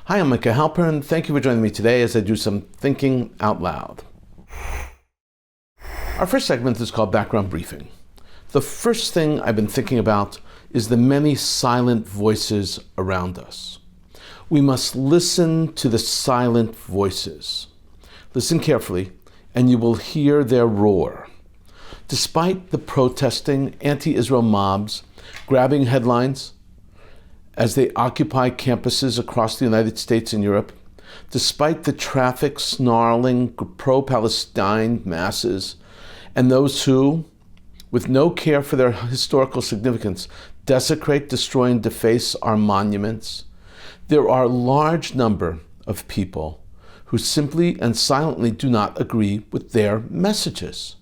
Hi, I'm Micah Halpern. Thank you for joining me today as I do some thinking out loud. Our first segment is called Background Briefing. The first thing I've been thinking about is the many silent voices around us. We must listen to the silent voices. Listen carefully, and you will hear their roar. Despite the protesting anti-Israel mobs grabbing headlines as they occupy campuses across the United States and Europe, despite the traffic snarling pro-Palestine masses and those who, with no care for their historical significance, desecrate, destroy, and deface our monuments, there are a large number of people who simply and silently do not agree with their messages.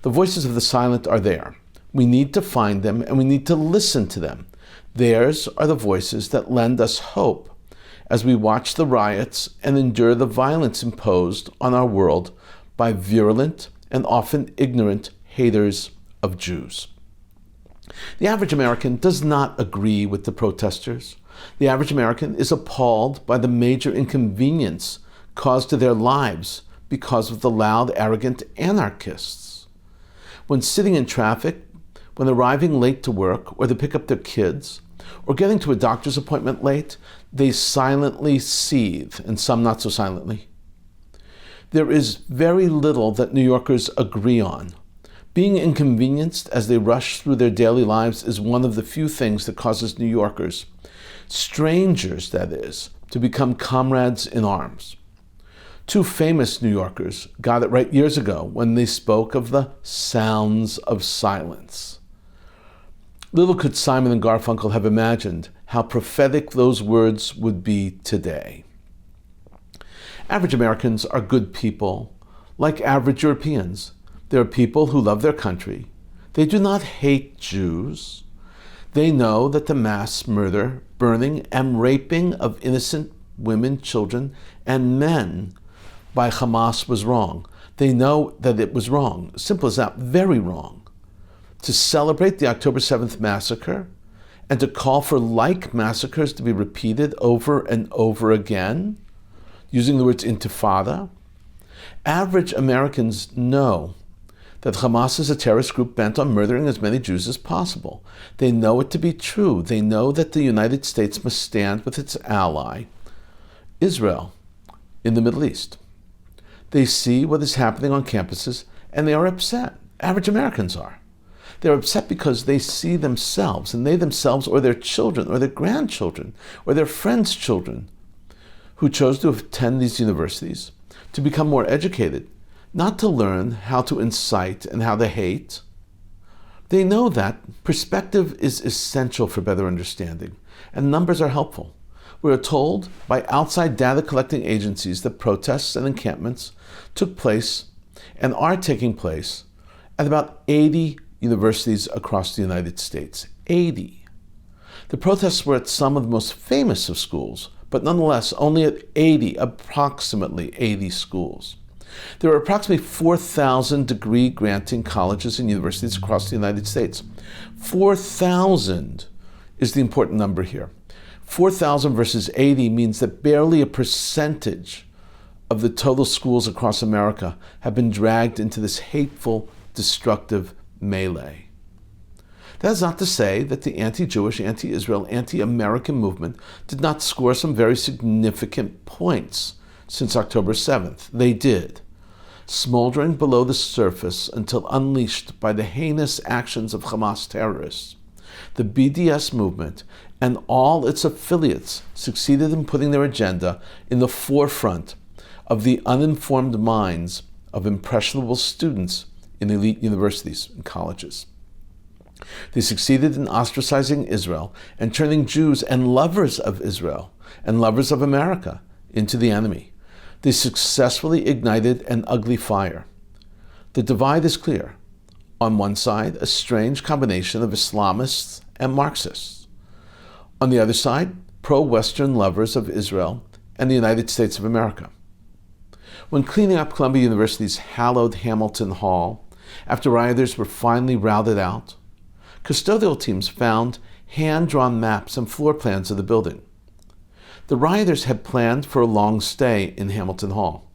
The voices of the silent are there. We need to find them and we need to listen to them. Theirs are the voices that lend us hope as we watch the riots and endure the violence imposed on our world by virulent and often ignorant haters of Jews. The average American does not agree with the protesters. The average American is appalled by the major inconvenience caused to their lives because of the loud, arrogant anarchists. When sitting in traffic, when arriving late to work or to pick up their kids, or getting to a doctor's appointment late, they silently seethe, and some not so silently. There is very little that New Yorkers agree on. Being inconvenienced as they rush through their daily lives is one of the few things that causes New Yorkers, strangers that is, to become comrades in arms. Two famous New Yorkers got it right years ago when they spoke of the sounds of silence. Little could Simon and Garfunkel have imagined how prophetic those words would be today. Average Americans are good people, like average Europeans. They are people who love their country. They do not hate Jews. They know that the mass murder, burning, and raping of innocent women, children, and men by Hamas was wrong. They know that it was wrong. Simple as that, very wrong. To celebrate the October 7th massacre and to call for like massacres to be repeated over and over again, using the words intifada, average Americans know that Hamas is a terrorist group bent on murdering as many Jews as possible. They know it to be true. They know that the United States must stand with its ally, Israel, in the Middle East. They see what is happening on campuses and they are upset. Average Americans are. They're upset because they see themselves, and they themselves or their children or their grandchildren or their friends' children who chose to attend these universities to become more educated, not to learn how to incite and how to hate. They know that perspective is essential for better understanding, and numbers are helpful. We are told by outside data collecting agencies that protests and encampments took place and are taking place at about 80 universities across the United States. 80. The protests were at some of the most famous of schools, but nonetheless only at approximately 80 schools. There are approximately 4,000 degree-granting colleges and universities across the United States. 4,000 is the important number here. 4,000 versus 80 means that barely a percentage of the total schools across America have been dragged into this hateful, destructive melee. That is not to say that the anti-Jewish, anti-Israel, anti-American movement did not score some very significant points since October 7th. They did, smoldering below the surface until unleashed by the heinous actions of Hamas terrorists. The BDS movement and all its affiliates succeeded in putting their agenda in the forefront of the uninformed minds of impressionable students in elite universities and colleges. They succeeded in ostracizing Israel and turning Jews and lovers of Israel and lovers of America into the enemy. They successfully ignited an ugly fire. The divide is clear. On one side, a strange combination of Islamists and Marxists. On the other side, pro-Western lovers of Israel and the United States of America. When cleaning up Columbia University's hallowed Hamilton Hall, after rioters were finally routed out, custodial teams found hand-drawn maps and floor plans of the building. The rioters had planned for a long stay in Hamilton Hall.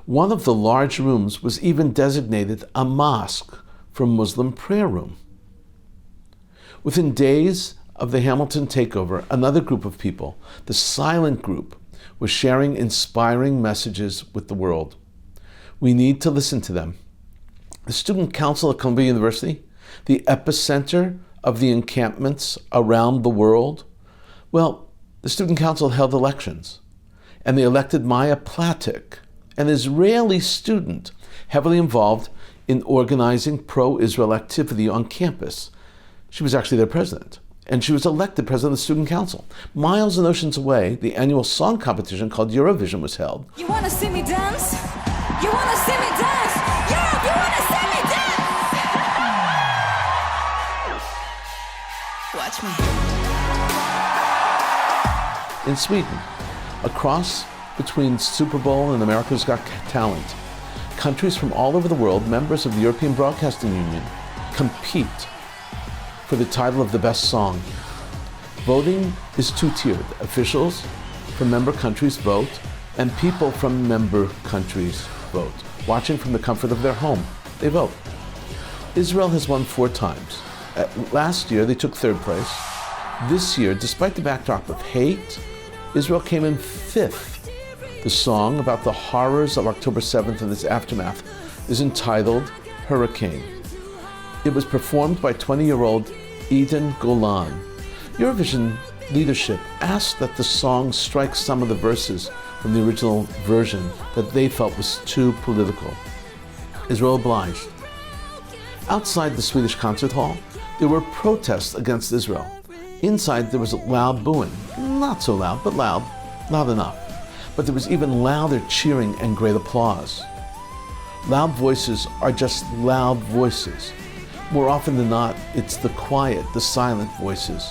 One of the large rooms was even designated a mosque for Muslim prayer room. Within days of the Hamilton takeover, another group of people, the silent group, was sharing inspiring messages with the world. We need to listen to them. The Student Council at Columbia University, the epicenter of the encampments around the world, well, the Student Council held elections, and they elected Maya Platik, an Israeli student heavily involved in organizing pro-Israel activity on campus. She was actually their president, and she was elected president of the Student Council. Miles and oceans away, the annual song competition called Eurovision was held. You want to see me dance? You want to see me dance? Europe, you want to see me dance? Watch me. In Sweden, a cross between Super Bowl and America's Got Talent, countries from all over the world, members of the European Broadcasting Union, compete for the title of the best song. Voting is two-tiered. Officials from member countries vote, and people from member countries vote. Watching from the comfort of their home, they vote. Israel has won 4 times. Last year, they took 3rd place. This year, despite the backdrop of hate, Israel came in 5th. The song about the horrors of October 7th and its aftermath is entitled Hurricane. It was performed by 20-year-old Eden Golan. Eurovision leadership asked that the song strike some of the verses from the original version that they felt was too political. Israel obliged. Outside the Swedish concert hall, there were protests against Israel. Inside, there was loud booing. Not so loud, but loud enough. But there was even louder cheering and great applause. Loud voices are just loud voices. More often than not, it's the quiet, the silent voices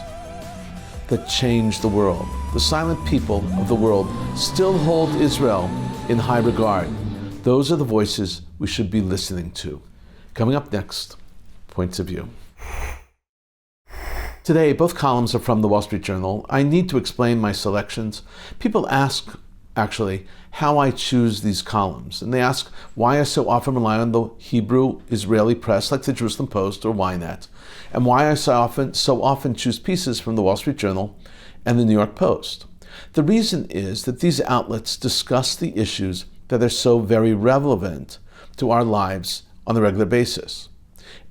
that change the world. The silent people of the world still hold Israel in high regard. Those are the voices we should be listening to. Coming up next, Points of View. Today, both columns are from the Wall Street Journal. I need to explain my selections. People ask, actually, how I choose these columns. And they ask why I so often rely on the Hebrew Israeli press like the Jerusalem Post or Ynet, and why I so often choose pieces from the Wall Street Journal and the New York Post. The reason is that these outlets discuss the issues that are so very relevant to our lives on a regular basis.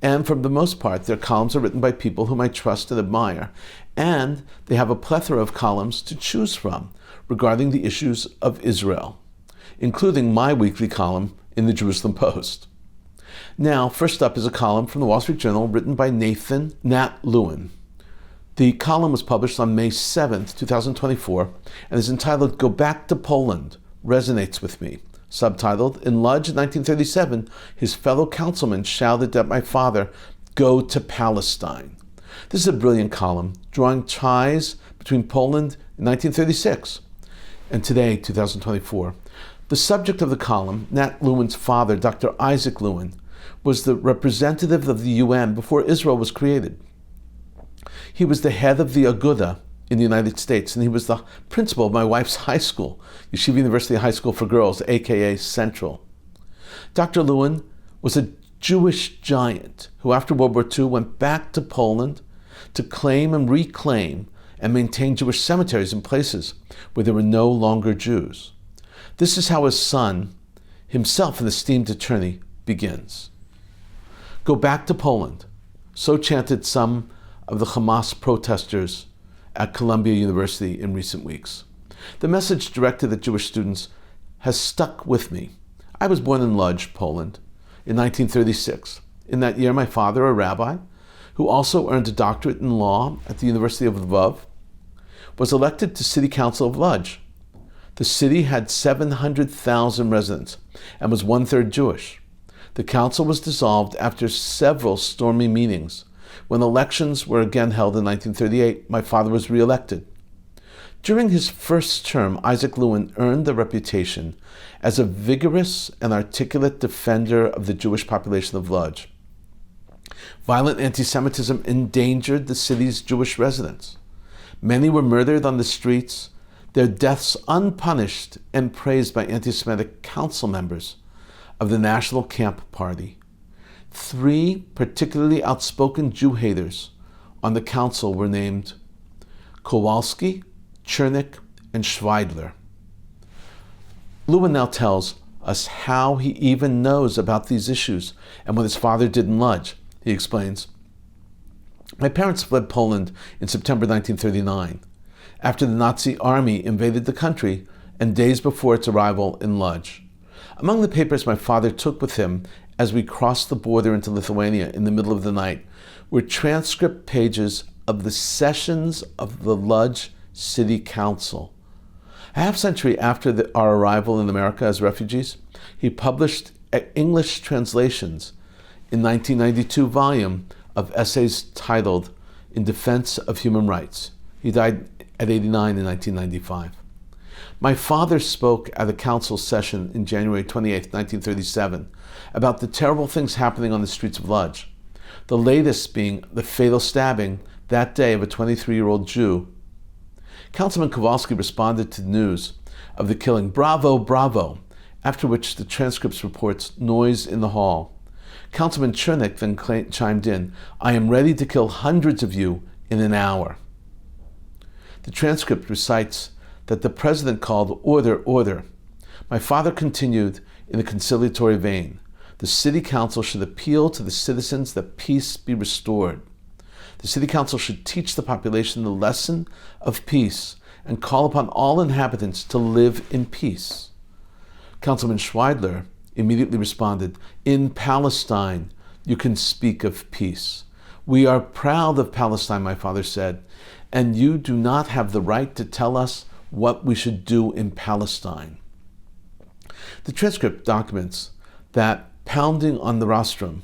And for the most part, their columns are written by people whom I trust and admire, and they have a plethora of columns to choose from regarding the issues of Israel, including my weekly column in the Jerusalem Post. Now, first up is a column from the Wall Street Journal written by Nathan Nat Lewin. The column was published on May 7th, 2024, and is entitled Go Back to Poland, Resonates with Me. Subtitled, In Lodz in 1937, his fellow councilmen shouted at my father, Go to Palestine. This is a brilliant column, drawing ties between Poland in 1936 and today, 2024. The subject of the column, Nat Lewin's father, Dr. Isaac Lewin, was the representative of the UN before Israel was created. He was the head of the Aguda in the United States, and he was the principal of my wife's high school, Yeshiva University High School for Girls, aka Central. Dr. Lewin was a Jewish giant who, after World War II, went back to Poland to claim and reclaim and maintain Jewish cemeteries in places where there were no longer Jews. This is how his son, himself an esteemed attorney, begins. Go back to Poland, so chanted some of the Hamas protesters at Columbia University in recent weeks. The message directed at Jewish students has stuck with me. I was born in Lodz, Poland, in 1936. In that year, my father, a rabbi, who also earned a doctorate in law at the University of Lvov, was elected to City Council of Lodz. The city had 700,000 residents and was 1/3 Jewish. The council was dissolved after several stormy meetings. When elections were again held in 1938, my father was re-elected. During his first term, Isaac Lewin earned a reputation as a vigorous and articulate defender of the Jewish population of Lodz. Violent antisemitism endangered the city's Jewish residents. Many were murdered on the streets, their deaths unpunished and praised by anti-Semitic council members of the National Camp Party. 3 particularly outspoken Jew haters on the council were named Kowalski, Chernik, and Schweidler. Lewin now tells us how he even knows about these issues and what his father did in Lodz. He explains, "My parents fled Poland in September 1939, after the Nazi army invaded the country and days before its arrival in Lodz. Among the papers my father took with him as we crossed the border into Lithuania in the middle of the night were transcript pages of the sessions of the Lodz City Council. A half-century after our arrival in America as refugees, he published English translations in 1992 volume of essays titled In Defense of Human Rights. He died at 89 in 1995. My father spoke at a council session in January 28, 1937, about the terrible things happening on the streets of Lodz, the latest being the fatal stabbing that day of a 23-year-old Jew. Councilman Kowalski responded to the news of the killing, 'Bravo, bravo,' after which the transcripts reports noise in the hall. Councilman Chernik then chimed in, 'I am ready to kill hundreds of you in an hour.' The transcript recites that the president called, 'Order, order.' My father continued in a conciliatory vein, 'The city council should appeal to the citizens that peace be restored. The city council should teach the population the lesson of peace and call upon all inhabitants to live in peace.' Councilman Schweidler immediately responded, 'In Palestine, you can speak of peace. We are proud of Palestine,' my father said, 'and you do not have the right to tell us what we should do in Palestine.' The transcript documents that, pounding on the rostrum,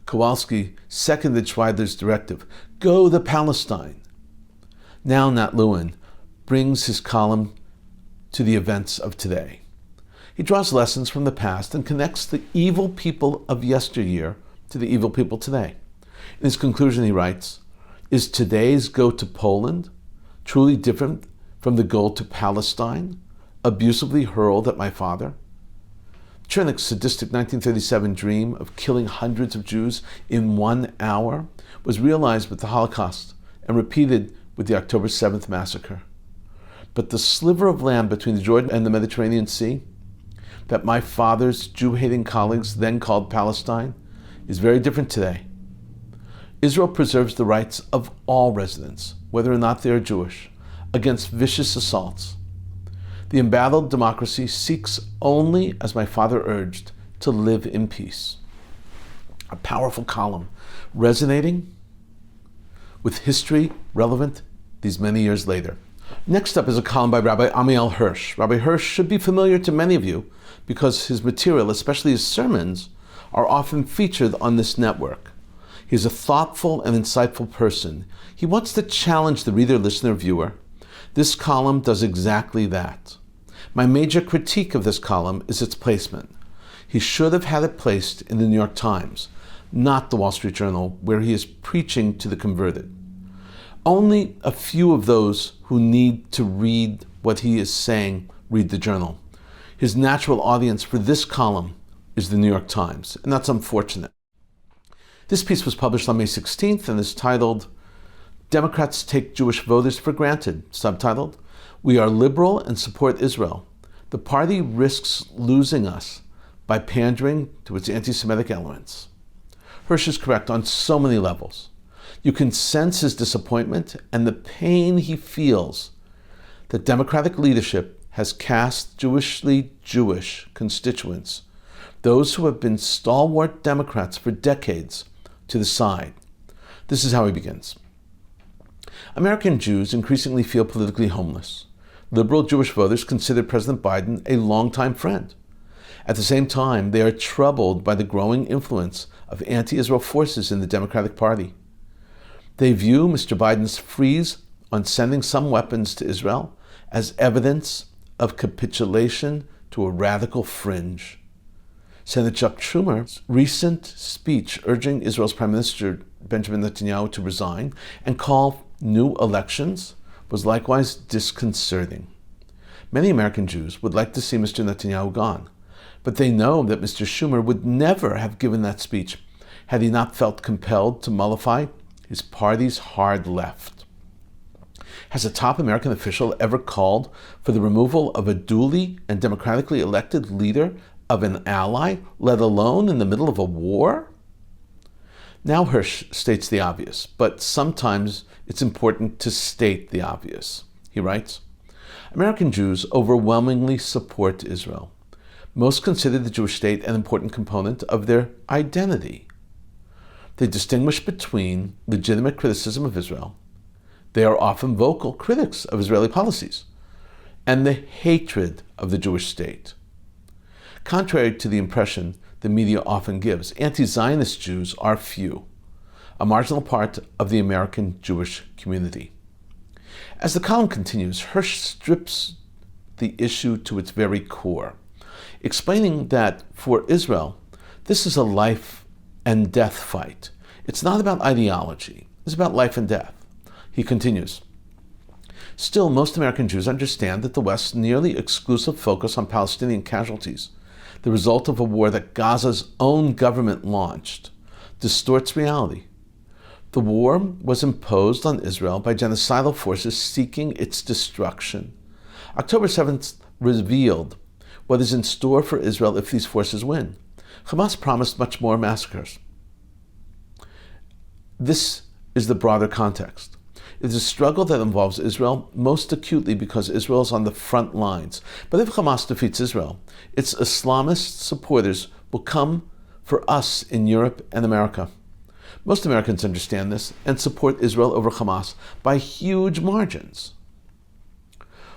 Kowalski seconded Schweidler's directive, 'Go to Palestine.' Now Nat Lewin brings his column to the events of today. He draws lessons from the past and connects the evil people of yesteryear to the evil people today. In his conclusion he writes, 'Is today's go to Poland truly different from the go to Palestine, abusively hurled at my father?' Chernik's sadistic 1937 dream of killing hundreds of Jews in 1 hour was realized with the Holocaust and repeated with the October 7th massacre. But the sliver of land between the Jordan and the Mediterranean Sea, that my father's Jew-hating colleagues then called Palestine, is very different today. Israel preserves the rights of all residents, whether or not they are Jewish, against vicious assaults. The embattled democracy seeks only, as my father urged, to live in peace." A powerful column, resonating with history relevant these many years later. Next up is a column by Rabbi Amiel Hirsch. Rabbi Hirsch should be familiar to many of you because his material, especially his sermons, are often featured on this network. He's a thoughtful and insightful person. He wants to challenge the reader, listener, viewer. This column does exactly that. My major critique of this column is its placement. He should have had it placed in the New York Times, not the Wall Street Journal, where he is preaching to the converted. Only a few of those who need to read what he is saying read the Journal. His natural audience for this column is the New York Times, and that's unfortunate. This piece was published on May 16th and is titled, "Democrats Take Jewish Voters for Granted," subtitled, "We are liberal and support Israel. The party risks losing us by pandering to its anti-Semitic elements." Hirsch is correct on so many levels. You can sense his disappointment and the pain he feels that Democratic leadership has cast Jewishly Jewish constituents, those who have been stalwart Democrats for decades, to the side. This is how he begins. "American Jews increasingly feel politically homeless. Liberal Jewish voters consider President Biden a longtime friend. At the same time, they are troubled by the growing influence of anti-Israel forces in the Democratic Party. They view Mr. Biden's freeze on sending some weapons to Israel as evidence of capitulation to a radical fringe. Senator Chuck Schumer's recent speech urging Israel's Prime Minister Benjamin Netanyahu to resign and call new elections was likewise disconcerting. Many American Jews would like to see Mr. Netanyahu gone, but they know that Mr. Schumer would never have given that speech had he not felt compelled to mollify his party's hard left. Has a top American official ever called for the removal of a duly and democratically elected leader of an ally, let alone in the middle of a war? Now Hirsch states the obvious, but sometimes it's important to state the obvious. He writes, American Jews overwhelmingly support Israel. Most consider the Jewish state an important component of their identity. They distinguish between legitimate criticism of Israel. They are often vocal critics of Israeli policies and the hatred of the Jewish state. Contrary to the impression the media often gives, anti-Zionist Jews are few, a marginal part of the American Jewish community. As the column continues, Hirsch strips the issue to its very core, explaining that for Israel, this is a life and death fight. It's not about ideology, it's about life and death. He continues, still, most American Jews understand that the West's nearly exclusive focus on Palestinian casualties, the result of a war that Gaza's own government launched, distorts reality. The war was imposed on Israel by genocidal forces seeking its destruction. October 7th revealed what is in store for Israel if these forces win. Hamas promised much more massacres. This is the broader context. It is a struggle that involves Israel most acutely because Israel is on the front lines. But if Hamas defeats Israel, its Islamist supporters will come for us in Europe and America. Most Americans understand this and support Israel over Hamas by huge margins.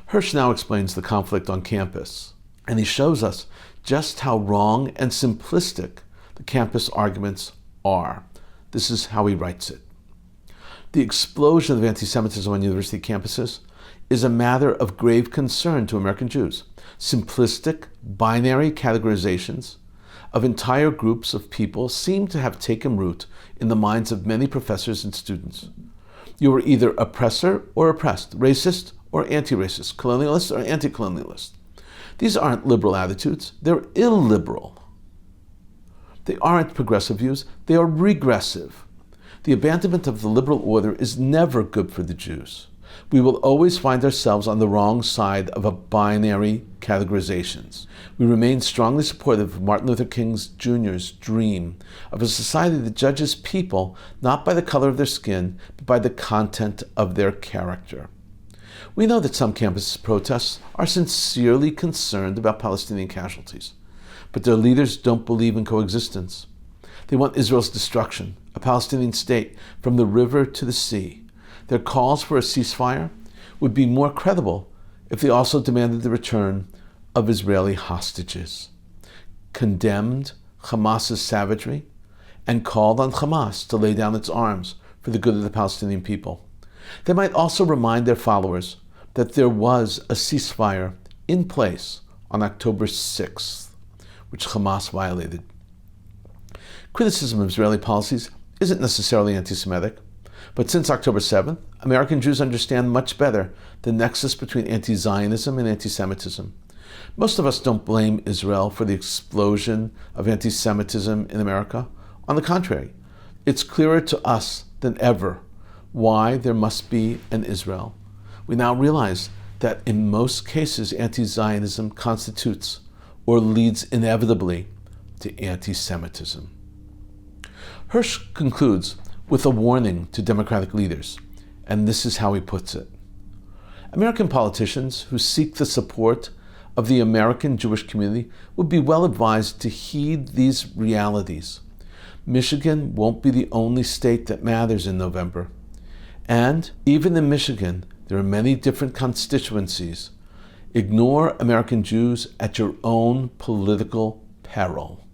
Hirsch now explains the conflict on campus, and he shows us just how wrong and simplistic the campus arguments are. This is how he writes it. The explosion of anti-Semitism on university campuses is a matter of grave concern to American Jews. Simplistic, binary categorizations of entire groups of people seem to have taken root in the minds of many professors and students. You are either oppressor or oppressed, racist or anti-racist, colonialist or anti-colonialist. These aren't liberal attitudes, they're illiberal. They aren't progressive views, they are regressive. The abandonment of the liberal order is never good for the Jews. We will always find ourselves on the wrong side of a binary categorizations. We remain strongly supportive of Martin Luther King Jr.'s dream of a society that judges people not by the color of their skin, but by the content of their character. We know that some campus protests are sincerely concerned about Palestinian casualties, but their leaders don't believe in coexistence. They want Israel's destruction, a Palestinian state from the river to the sea. Their calls for a ceasefire would be more credible if they also demanded the return of Israeli hostages, condemned Hamas's savagery, and called on Hamas to lay down its arms for the good of the Palestinian people. They might also remind their followers that there was a ceasefire in place on October 6th, which Hamas violated. Criticism of Israeli policies isn't necessarily anti-Semitic, but since October 7th, American Jews understand much better the nexus between anti-Zionism and anti-Semitism. Most of us don't blame Israel for the explosion of anti-Semitism in America. On the contrary, it's clearer to us than ever why there must be an Israel. We now realize that in most cases, anti-Zionism constitutes or leads inevitably to anti-Semitism. Hirsch concludes with a warning to Democratic leaders, and this is how he puts it. American politicians who seek the support of the American Jewish community would be well advised to heed these realities. Michigan won't be the only state that matters in November. And even in Michigan, there are many different constituencies. Ignore American Jews at your own political peril.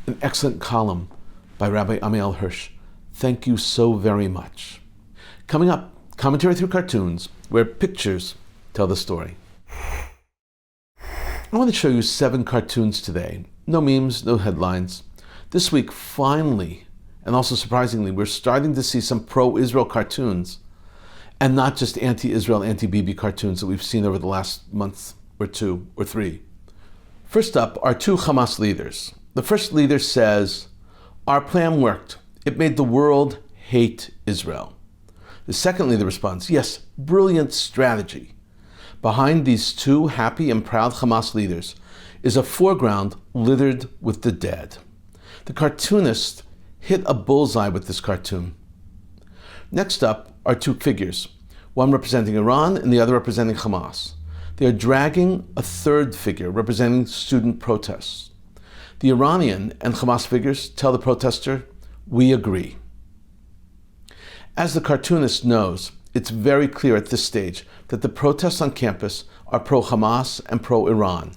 An excellent column by Rabbi Amiel Hirsch. Thank you so very much. Coming up, commentary through cartoons, where pictures tell the story. I want to show you 7 cartoons today. No memes, no headlines. This week, finally, and also surprisingly, we're starting to see some pro-Israel cartoons. and not just anti-Israel, anti-Bibi cartoons that we've seen over the last month or two or three. First up are two Hamas leaders. The first leader says, "Our plan worked. It made the world hate Israel." The second leader responds, "Yes, brilliant strategy." Behind these two happy and proud Hamas leaders is a foreground littered with the dead. The cartoonist hit a bullseye with this cartoon. Next up are two figures, one representing Iran and the other representing Hamas. They are dragging a third figure representing student protests. The Iranian and Hamas figures tell the protester, "We agree." As the cartoonist knows, it's very clear at this stage that the protests on campus are pro-Hamas and pro-Iran.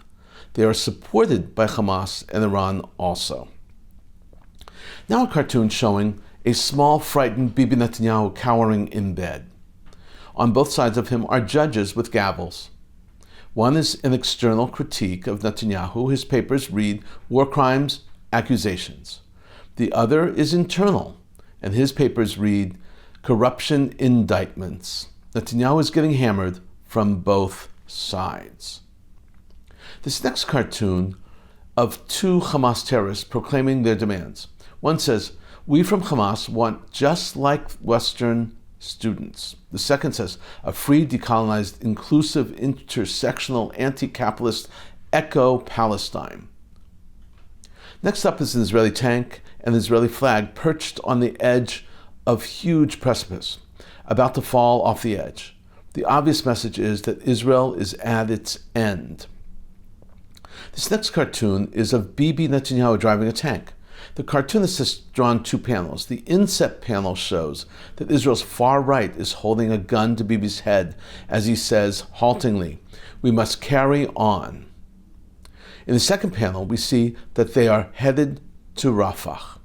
They are supported by Hamas and Iran also. Now a cartoon showing a small, frightened Bibi Netanyahu cowering in bed. On both sides of him are judges with gavels. One is an external critique of Netanyahu. His papers read war crimes, accusations. The other is internal, and his papers read corruption indictments. Netanyahu is getting hammered from both sides. This next cartoon of two Hamas terrorists proclaiming their demands. One says, "We from Hamas want just like Western students." The second says, "A free, decolonized, inclusive, intersectional, anti-capitalist, eco-Palestine." Next up is an Israeli tank and an Israeli flag perched on the edge of huge precipice, about to fall off the edge. The obvious message is that Israel is at its end. This next cartoon is of Bibi Netanyahu driving a tank. The cartoonist has drawn two panels. The inset panel shows that Israel's far right is holding a gun to Bibi's head as he says haltingly, "We must carry on." In the second panel, we see that they are headed to Rafah.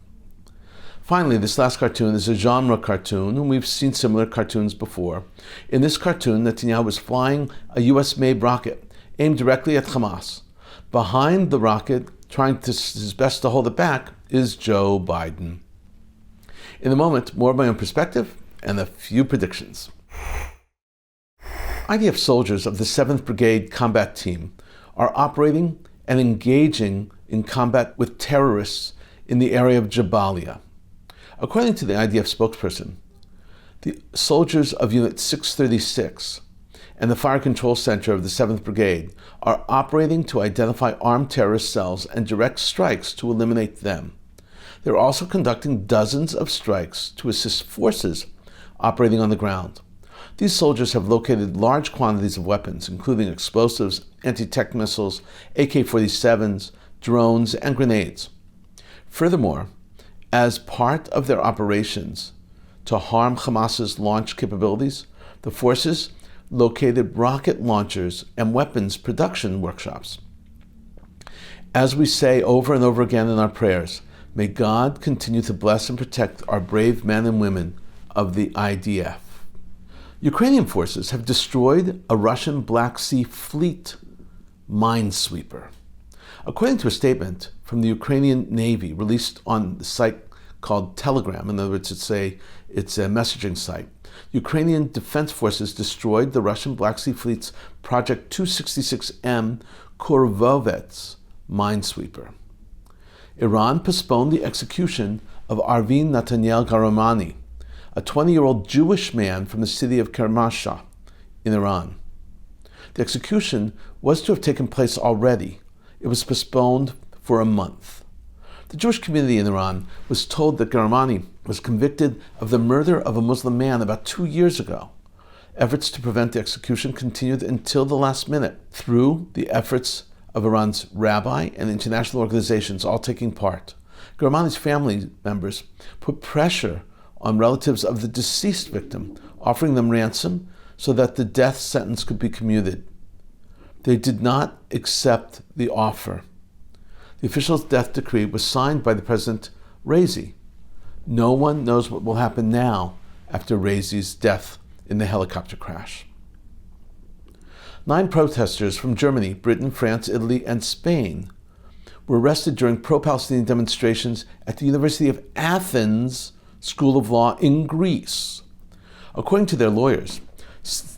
Finally, this last cartoon is a genre cartoon, and we've seen similar cartoons before. In this cartoon, Netanyahu is flying a US-made rocket aimed directly at Hamas. Behind the rocket, trying his best to hold it back, is Joe Biden. In a moment, more of my own perspective and a few predictions. IDF soldiers of the 7th Brigade combat team are operating and engaging in combat with terrorists in the area of Jabalia. According to the IDF spokesperson, the soldiers of Unit 636 and the Fire Control Center of the 7th Brigade are operating to identify armed terrorist cells and direct strikes to eliminate them. They're also conducting dozens of strikes to assist forces operating on the ground. These soldiers have located large quantities of weapons, including explosives, anti-tank missiles, AK-47s, drones, and grenades. Furthermore, as part of their operations to harm Hamas's launch capabilities, the forces located rocket launchers and weapons production workshops. As we say over and over again in our prayers, may God continue to bless and protect our brave men and women of the IDF. Ukrainian forces have destroyed a Russian Black Sea Fleet minesweeper. According to a statement from the Ukrainian Navy released on the site called Telegram, in other words, it's a messaging site, Ukrainian Defense Forces destroyed the Russian Black Sea Fleet's Project 266M Korvovets minesweeper. Iran postponed the execution of Arvin Nathaniel Garamani, a 20-year-old Jewish man from the city of Kermanshah in Iran. The execution was to have taken place already. It was postponed for a month. The Jewish community in Iran was told that Garamani was convicted of the murder of a Muslim man about 2 years ago. Efforts to prevent the execution continued until the last minute through the efforts of Iran's rabbi and international organizations all taking part. Garamani's family members put pressure on relatives of the deceased victim, offering them ransom so that the death sentence could be commuted. They did not accept the offer. The official death decree was signed by the President Raisi. No one knows what will happen now after Raisi's death in the helicopter crash. 9 protesters from Germany, Britain, France, Italy, and Spain were arrested during pro-Palestinian demonstrations at the University of Athens School of Law in Greece. According to their lawyers,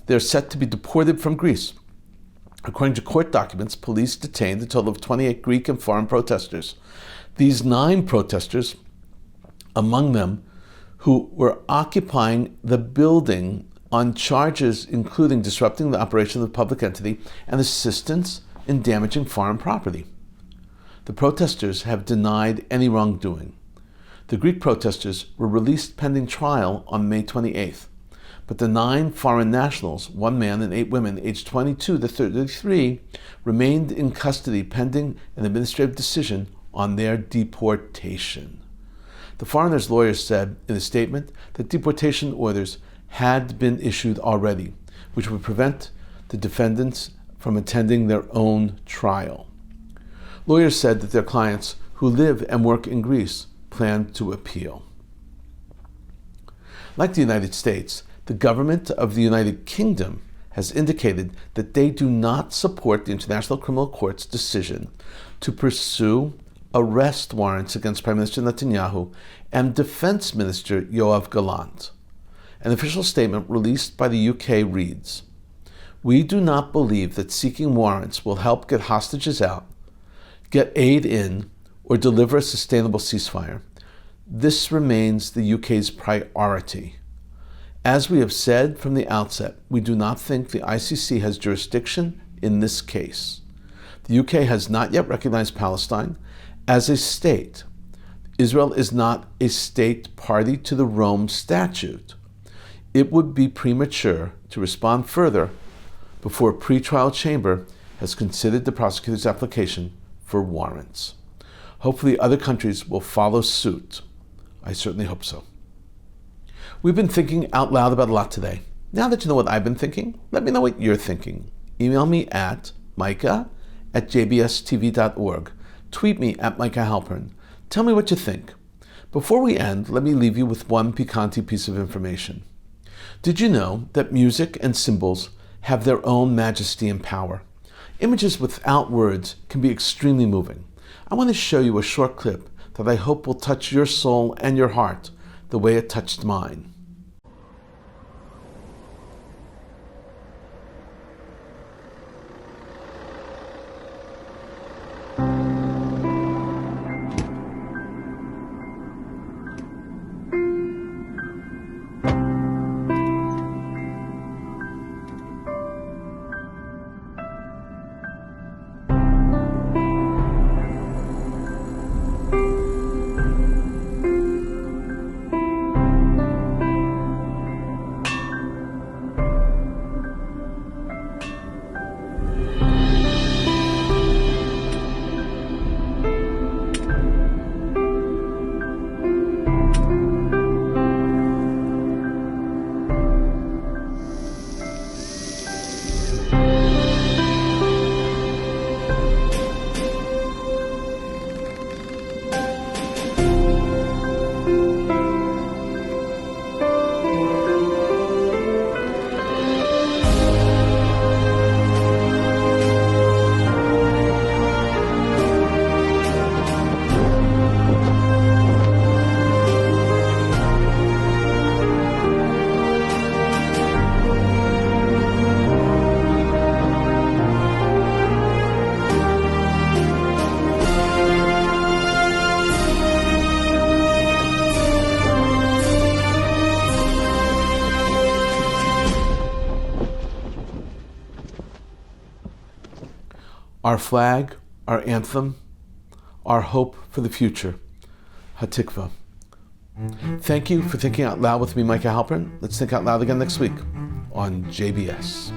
They're set to be deported from Greece. According to court documents, police detained a total of 28 Greek and foreign protesters. These 9 protesters, among them, who were occupying the building on charges including disrupting the operation of the public entity and assistance in damaging foreign property. The protesters have denied any wrongdoing. The Greek protesters were released pending trial on May 28th, but the 9 foreign nationals, 1 man and 8 women, aged 22 to 33, remained in custody pending an administrative decision on their deportation. The foreigners' lawyers said in a statement that deportation orders had been issued already, which would prevent the defendants from attending their own trial. Lawyers said that their clients who live and work in Greece plan to appeal. Like the United States, the government of the United Kingdom has indicated that they do not support the International Criminal Court's decision to pursue arrest warrants against Prime Minister Netanyahu and Defense Minister Yoav Gallant. An official statement released by the UK reads, "We do not believe that seeking warrants will help get hostages out, get aid in, or deliver a sustainable ceasefire. This remains the UK's priority. As we have said from the outset, we do not think the ICC has jurisdiction in this case. The UK has not yet recognized Palestine as a state. Israel is not a state party to the Rome Statute. It would be premature to respond further before a pretrial chamber has considered the prosecutor's application for warrants. Hopefully other countries will follow suit. I certainly hope so." We've been thinking out loud about a lot today. Now that you know what I've been thinking, let me know what you're thinking. Email me at micah@jbstv.org. Tweet me at Micah Halpern. Tell me what you think. Before we end, let me leave you with one piquante piece of information. Did you know that music and symbols have their own majesty and power? Images without words can be extremely moving. I want to show you a short clip that I hope will touch your soul and your heart the way it touched mine. Our flag, our anthem, our hope for the future, Hatikva. Thank you for thinking out loud with me, Micah Halpern. Let's think out loud again next week on JBS.